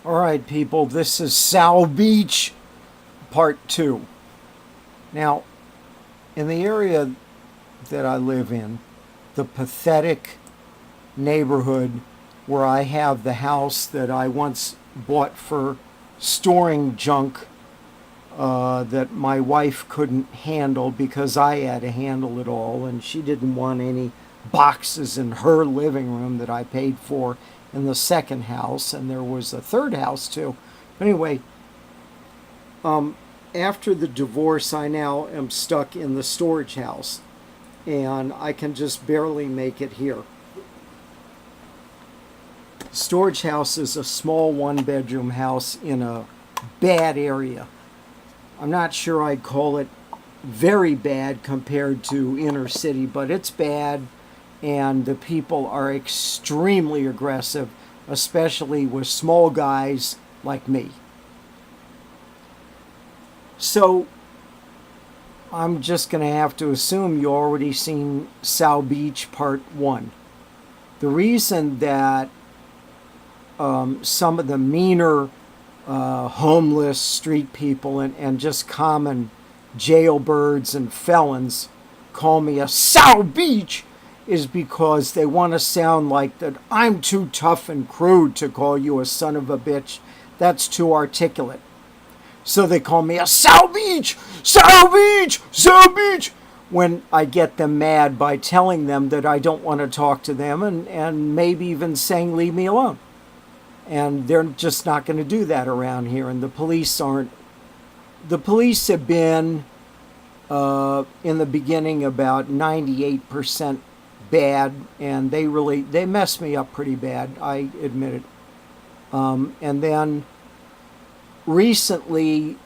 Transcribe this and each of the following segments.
All right, people, this is Sal Beach Part 2. Now, in the area that I live in, the pathetic neighborhood where I have the house that I once bought for storing junk that my wife couldn't handle because I had to handle it all, and she didn't want any boxes in her living room that I paid for in the second house, and there was a third house too. But anyway, after the divorce, I now am stuck in the storage house, and I can just barely make it here. Storage house is a small one-bedroom house in a bad area. I'm not sure I'd call it very bad compared to inner city, but it's bad, and the people are extremely aggressive, especially with small guys like me. So I'm just going to have to assume you already seen Sal Beach Part 1. The reason that some of the meaner homeless street people and just common jailbirds and felons call me a Sal Beach is because they want to sound like that I'm too tough and crude to call you a son of a bitch. That's too articulate. So they call me a Sal Beach, Sal Beach, Sal Beach, when I get them mad by telling them that I don't want to talk to them and maybe even saying leave me alone. And they're just not going to do that around here. And the police aren't. The police have been, in the beginning, about 98% bad, and they messed me up pretty bad. I admit it. And then recently,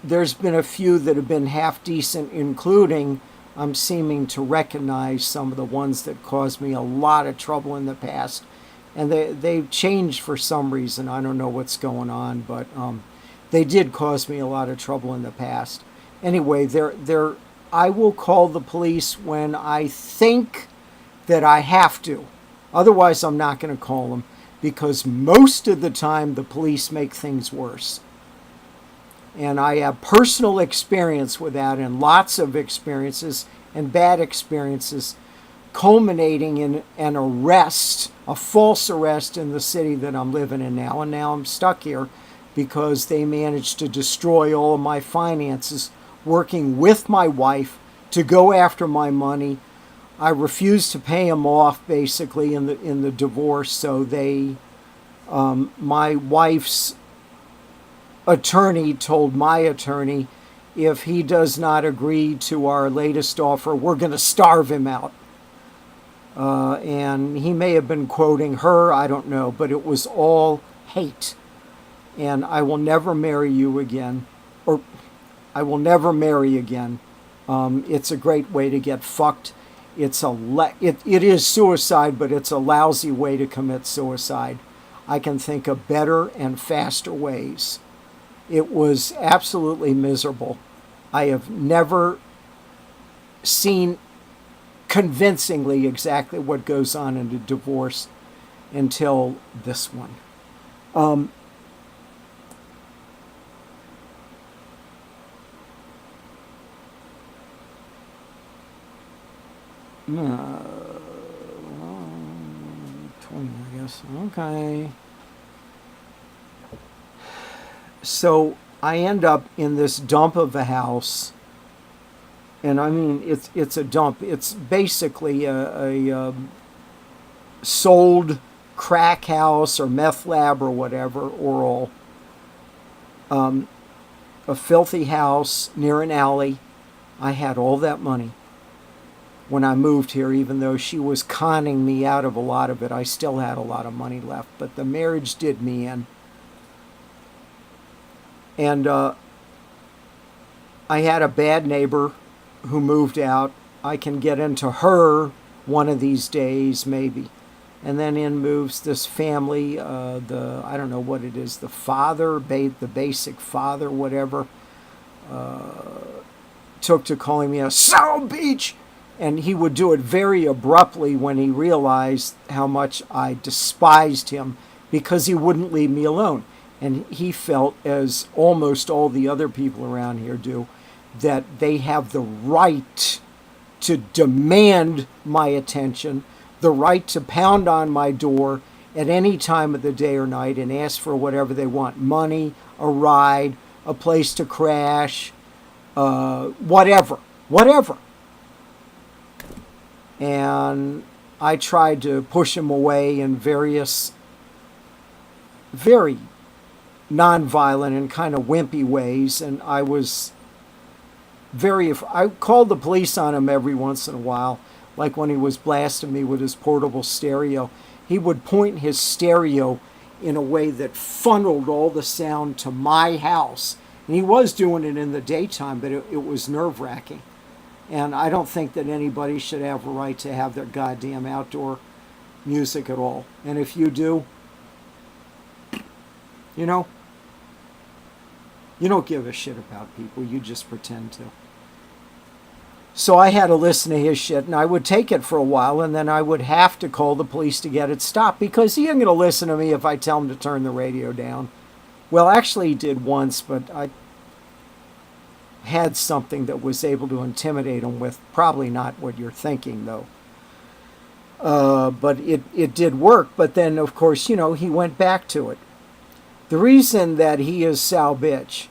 there's been a few that have been half decent, including I'm seeming to recognize some of the ones that caused me a lot of trouble in the past. And they've changed for some reason. I don't know what's going on, but they did cause me a lot of trouble in the past. Anyway, I will call the police when I think that I have to. Otherwise, I'm not going to call them because most of the time the police make things worse. And I have personal experience with that and lots of experiences and bad experiences culminating in an arrest, a false arrest in the city that I'm living in now. And now I'm stuck here because they managed to destroy all of my finances working with my wife to go after my money. I refused to pay them off basically in the divorce, so my wife's attorney told my attorney if he does not agree to our latest offer, we're going to starve him out. And he may have been quoting her, I don't know, but it was all hate. And I will never marry you again, or I will never marry again. It's a great way to get fucked. It is suicide, but it's a lousy way to commit suicide. I can think of better and faster ways. It was absolutely miserable. I have never seen convincingly exactly what goes on in a divorce until this one. Uh, 20, I guess. Okay. So I end up in this dump of a house. And I mean, it's a dump. It's basically a sold crack house or meth lab or whatever, oral. A filthy house near an alley. I had all that money when I moved here, even though she was conning me out of a lot of it. I still had a lot of money left, but the marriage did me in. And I had a bad neighbor who moved out. I can get into her one of these days, maybe. And then in moves this family, I don't know what it is, the father, the basic father, whatever, took to calling me a Sal Beach. And he would do it very abruptly when he realized how much I despised him because he wouldn't leave me alone. And he felt, as almost all the other people around here do, that they have the right to demand my attention, the right to pound on my door at any time of the day or night and ask for whatever they want: money, a ride, a place to crash, whatever. And I tried to push him away in various very nonviolent and kind of wimpy ways, and I called the police on him every once in a while, like when he was blasting me with his portable stereo. He would point his stereo in a way that funneled all the sound to my house, and he was doing it in the daytime, but it was nerve-wracking. And I don't think that anybody should have a right to have their goddamn outdoor music at all. And if you do, you know, you don't give a shit about people, you just pretend to. So I had to listen to his shit, and I would take it for a while, and then I would have to call the police to get it stopped, because he ain't going to listen to me if I tell him to turn the radio down. Well, actually he did once, but I had something that was able to intimidate him with. Probably not what you're thinking, though. But it did work. But then, of course, you know, he went back to it. The reason that he is Sal Bitch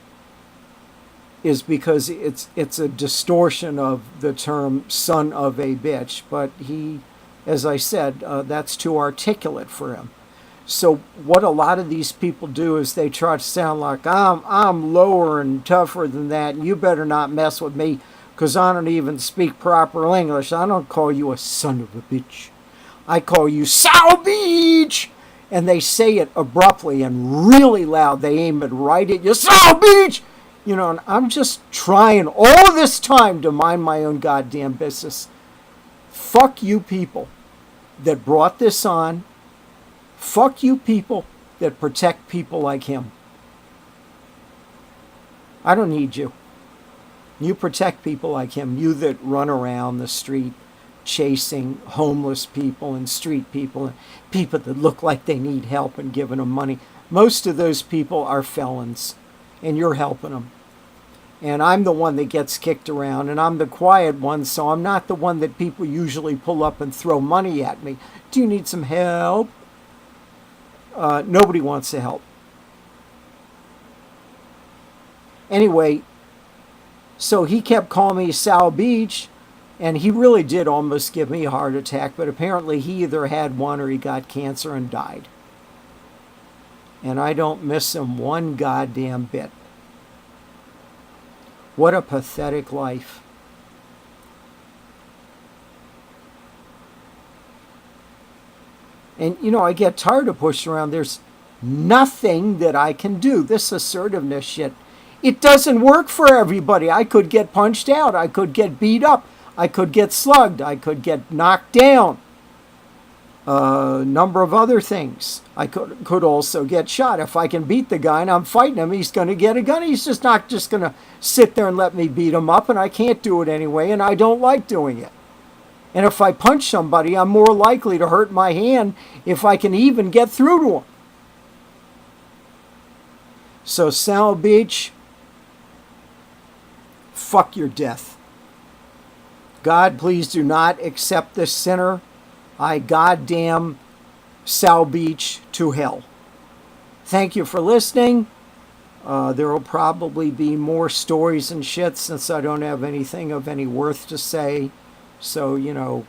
is because it's a distortion of the term son of a bitch. But he, as I said, that's too articulate for him. So what a lot of these people do is they try to sound like I'm lower and tougher than that, and you better not mess with me because I don't even speak proper English. I don't call you a son of a bitch. I call you Sal Beach. And they say it abruptly and really loud. They aim it right at you. Sal Beach! You know, and I'm just trying all this time to mind my own goddamn business. Fuck you people that brought this on. Fuck you people that protect people like him. I don't need you. You protect people like him. You that run around the street chasing homeless people and street people and people that look like they need help and giving them money. Most of those people are felons, and you're helping them. And I'm the one that gets kicked around, and I'm the quiet one, so I'm not the one that people usually pull up and throw money at me. Do you need some help? Nobody wants to help. Anyway, so he kept calling me Sal Beach, and he really did almost give me a heart attack, but apparently he either had one or he got cancer and died. And I don't miss him one goddamn bit. What a pathetic life. And, you know, I get tired of pushing around. There's nothing that I can do. This assertiveness shit, it doesn't work for everybody. I could get punched out. I could get beat up. I could get slugged. I could get knocked down. A number of other things. I could also get shot. If I can beat the guy and I'm fighting him, he's going to get a gun. He's just not just going to sit there and let me beat him up, and I can't do it anyway, and I don't like doing it. And if I punch somebody, I'm more likely to hurt my hand if I can even get through to him. So Sal Beach, fuck your death. God, please do not accept this sinner. I goddamn Sal Beach to hell. Thank you for listening. There will probably be more stories and shit since I don't have anything of any worth to say. So, you know,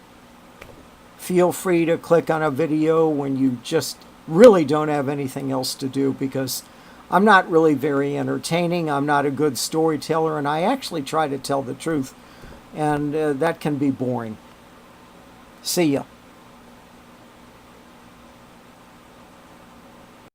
feel free to click on a video when you just really don't have anything else to do, because I'm not really very entertaining. I'm not a good storyteller, and I actually try to tell the truth. And that can be boring. See ya.